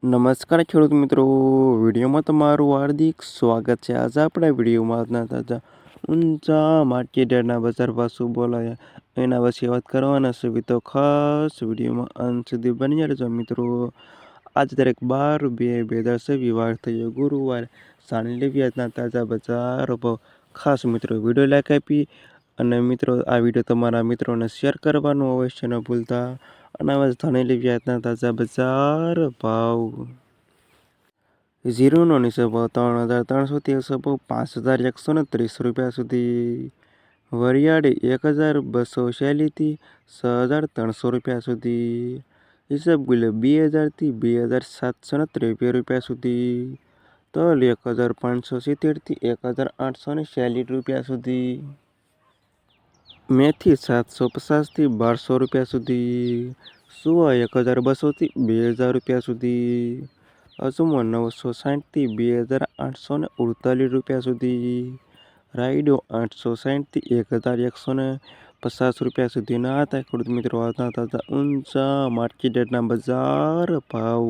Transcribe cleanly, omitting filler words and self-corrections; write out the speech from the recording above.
નમસ્કાર ખેડૂત મિત્રો, વિડીયોમાં તમારું હાર્દિક સ્વાગત છે. આજે આપણે વિડીયોમાં આજના તાજા ઊંચા માર્કેટ યાર્ડના બજાર ભાવ શું બોલાયા એના વિશે વાત કરવાના છે. તો ખાસ વિડીયોમાં અંત સુધી બની રહેજો મિત્રો. આજ તારીખ 12/2/2023 વાર થયો ગુરુવાર. સાંજે વ્યાજના તાજા બજાર ભાવ ખાસ મિત્રો વિડીયો લાઈક આપી અને મિત્રો આ વિડીયો તમારા મિત્રોને શેર કરવાનું અવશ્ય ન ભૂલતા. અનાજ ધાણેલી વ્યાજના તાજા બજાર ભાવ. જીરુનો નીચો ભાવ 3,300થી ઓછો ભાવ 5,130 રૂપિયા સુધી. વરિયાળી 1,246થી 6,300 રૂપિયા સુધી. ઈસબગુલ 2,000થી 2,723 રૂપિયા સુધી. તલ 1,570થી 1,840 રૂપિયા સુધી. મેથી 750થી 1,200 રૂપિયા સુધી. સુવા 1,200થી 2,000 રૂપિયા સુધી. અજમો 960થી 2,848 રૂપિયા સુધી. રાયડો 860થી 1,150 રૂપિયા સુધીના હતા ખેડૂત મિત્રો આજના તાજા ઊંચા માર્કેટ યાર્ડના બજાર ભાવ.